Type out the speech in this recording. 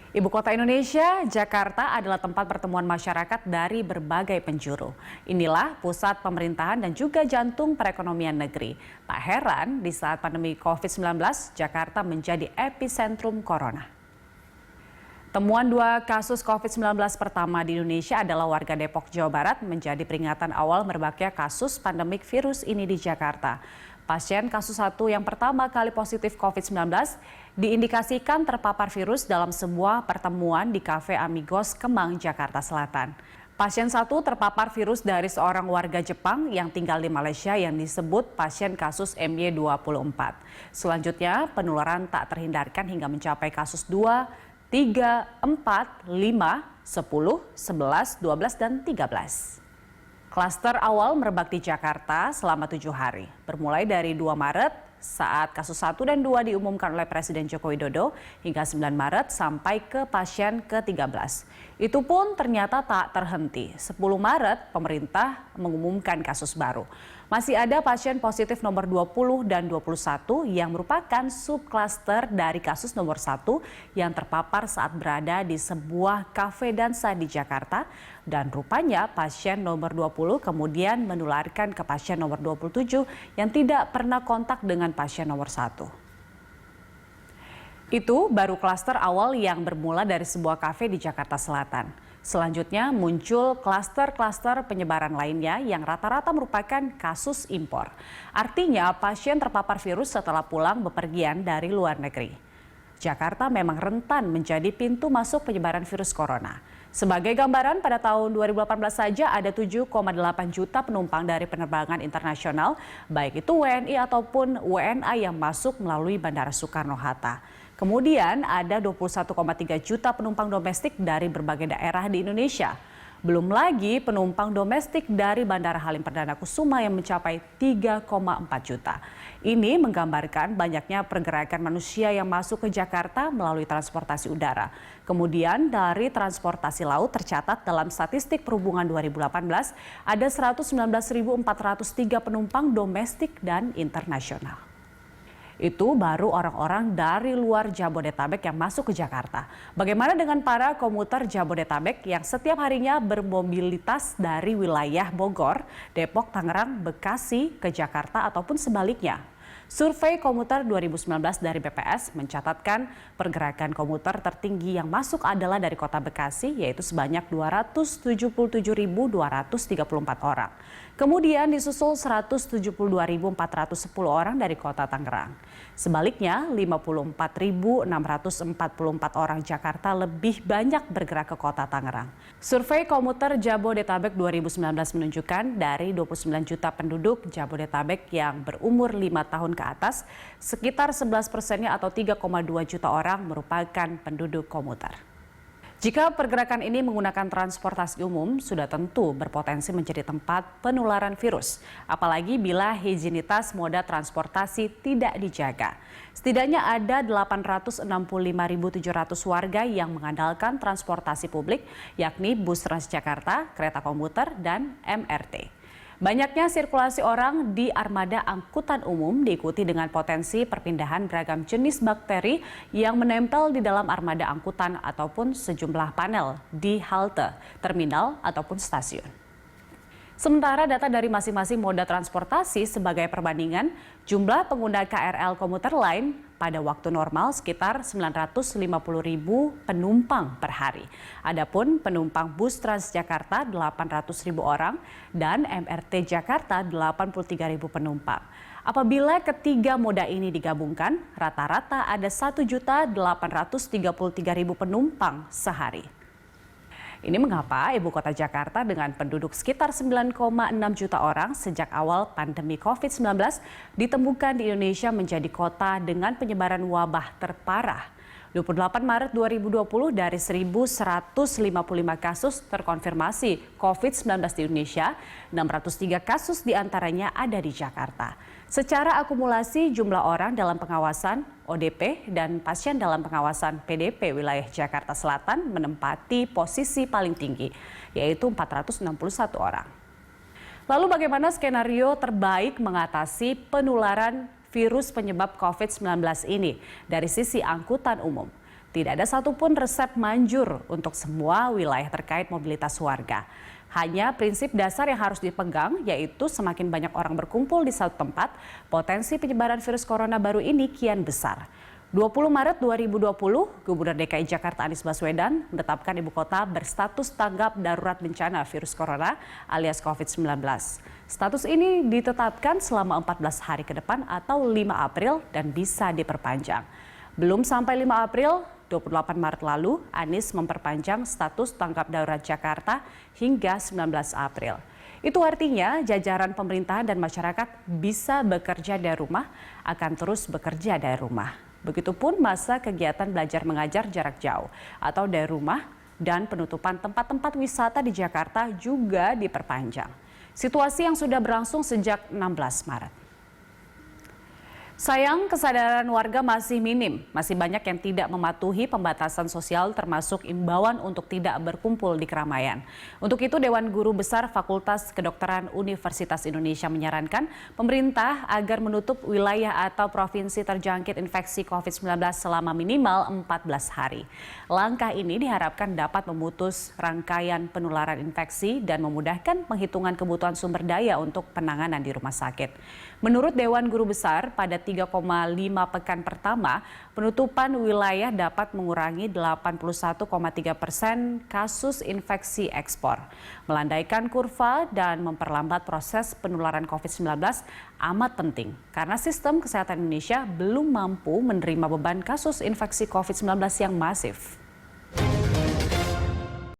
Ibu kota Indonesia, Jakarta adalah tempat pertemuan masyarakat dari berbagai penjuru. Inilah pusat pemerintahan dan juga jantung perekonomian negeri. Tak heran di saat pandemi COVID-19, Jakarta menjadi epicentrum corona. Temuan 2 kasus COVID-19 pertama di Indonesia adalah warga Depok, Jawa Barat menjadi peringatan awal merebaknya kasus pandemik virus ini di Jakarta. Pasien kasus 1 yang pertama kali positif COVID-19 diindikasikan terpapar virus dalam sebuah pertemuan di Cafe Amigos, Kemang, Jakarta Selatan. Pasien 1 terpapar virus dari seorang warga Jepang yang tinggal di Malaysia yang disebut pasien kasus MY24. Selanjutnya, penularan tak terhindarkan hingga mencapai kasus 2, 3, 4, 5, 10, 11, 12, dan 13. Klaster awal merebak di Jakarta selama 7 hari, bermulai dari 2 Maret saat kasus 1 dan 2 diumumkan oleh Presiden Joko Widodo hingga 9 Maret sampai ke pasien ke-13. Itu pun ternyata tak terhenti. 10 Maret pemerintah mengumumkan kasus baru. Masih ada pasien positif nomor 20 dan 21 yang merupakan subklaster dari kasus nomor 1 yang terpapar saat berada di sebuah kafe dansa di Jakarta. Dan rupanya pasien nomor 20 kemudian menularkan ke pasien nomor 27 yang tidak pernah kontak dengan pasien nomor 1. Itu baru klaster awal yang bermula dari sebuah kafe di Jakarta Selatan. Selanjutnya muncul klaster-klaster penyebaran lainnya yang rata-rata merupakan kasus impor. Artinya pasien terpapar virus setelah pulang bepergian dari luar negeri. Jakarta memang rentan menjadi pintu masuk penyebaran virus corona. Sebagai gambaran, pada tahun 2018 saja ada 7,8 juta penumpang dari penerbangan internasional, baik itu WNI ataupun WNA yang masuk melalui Bandara Soekarno-Hatta. Kemudian ada 21,3 juta penumpang domestik dari berbagai daerah di Indonesia. Belum lagi penumpang domestik dari Bandara Halim Perdana Kusuma yang mencapai 3,4 juta. Ini menggambarkan banyaknya pergerakan manusia yang masuk ke Jakarta melalui transportasi udara. Kemudian dari transportasi laut tercatat dalam statistik perhubungan 2018 ada 119.403 penumpang domestik dan internasional. Itu baru orang-orang dari luar Jabodetabek yang masuk ke Jakarta. Bagaimana dengan para komuter Jabodetabek yang setiap harinya bermobilitas dari wilayah Bogor, Depok, Tangerang, Bekasi ke Jakarta ataupun sebaliknya? Survei komuter 2019 dari BPS mencatatkan pergerakan komuter tertinggi yang masuk adalah dari kota Bekasi, yaitu sebanyak 277.234 orang. Kemudian disusul 172.410 orang dari kota Tangerang. Sebaliknya, 54.644 orang Jakarta lebih banyak bergerak ke kota Tangerang. Survei komuter Jabodetabek 2019 menunjukkan dari 29 juta penduduk Jabodetabek yang berumur 5 tahun ke atas, sekitar 11%-nya atau 3,2 juta orang merupakan penduduk komuter. Jika pergerakan ini menggunakan transportasi umum, sudah tentu berpotensi menjadi tempat penularan virus. Apalagi bila higienitas moda transportasi tidak dijaga. Setidaknya ada 865.700 warga yang mengandalkan transportasi publik, yakni bus Transjakarta, kereta komuter, dan MRT. Banyaknya sirkulasi orang di armada angkutan umum diikuti dengan potensi perpindahan beragam jenis bakteri yang menempel di dalam armada angkutan ataupun sejumlah panel di halte, terminal, ataupun stasiun. Sementara data dari masing-masing moda transportasi sebagai perbandingan, jumlah pengguna KRL komuter lain pada waktu normal sekitar 950.000 penumpang per hari. Adapun penumpang bus Transjakarta 800.000 orang dan MRT Jakarta 83.000 penumpang. Apabila ketiga moda ini digabungkan, rata-rata ada 1.833.000 penumpang sehari. Ini mengapa ibu kota Jakarta dengan penduduk sekitar 9,6 juta orang sejak awal pandemi COVID-19 ditemukan di Indonesia menjadi kota dengan penyebaran wabah terparah. 28 Maret 2020 dari 1.155 kasus terkonfirmasi COVID-19 di Indonesia, 603 kasus diantaranya ada di Jakarta. Secara akumulasi jumlah orang dalam pengawasan ODP dan pasien dalam pengawasan PDP wilayah Jakarta Selatan menempati posisi paling tinggi, yaitu 461 orang. Lalu bagaimana skenario terbaik mengatasi penularan virus penyebab COVID-19 ini dari sisi angkutan umum? Tidak ada satupun resep manjur untuk semua wilayah terkait mobilitas warga. Hanya prinsip dasar yang harus dipegang, yaitu semakin banyak orang berkumpul di satu tempat, potensi penyebaran virus corona baru ini kian besar. 20 Maret 2020, Gubernur DKI Jakarta Anies Baswedan menetapkan ibu kota berstatus tanggap darurat bencana virus corona alias COVID-19. Status ini ditetapkan selama 14 hari ke depan atau 5 April dan bisa diperpanjang. Belum sampai 5 April, 28 Maret lalu, Anies memperpanjang status tanggap darurat Jakarta hingga 19 April. Itu artinya jajaran pemerintahan dan masyarakat bisa bekerja dari rumah, akan terus bekerja dari rumah. Begitupun masa kegiatan belajar mengajar jarak jauh atau dari rumah dan penutupan tempat-tempat wisata di Jakarta juga diperpanjang. Situasi yang sudah berlangsung sejak 16 Maret. Sayang, kesadaran warga masih minim. Masih banyak yang tidak mematuhi pembatasan sosial termasuk imbauan untuk tidak berkumpul di keramaian. Untuk itu, Dewan Guru Besar Fakultas Kedokteran Universitas Indonesia menyarankan pemerintah agar menutup wilayah atau provinsi terjangkit infeksi COVID-19 selama minimal 14 hari. Langkah ini diharapkan dapat memutus rangkaian penularan infeksi dan memudahkan penghitungan kebutuhan sumber daya untuk penanganan di rumah sakit. Menurut Dewan Guru Besar, pada 3,5 pekan pertama, penutupan wilayah dapat mengurangi 81,3% kasus infeksi ekspor. Melandaikan kurva dan memperlambat proses penularan COVID-19 amat penting karena sistem kesehatan Indonesia belum mampu menerima beban kasus infeksi COVID-19 yang masif.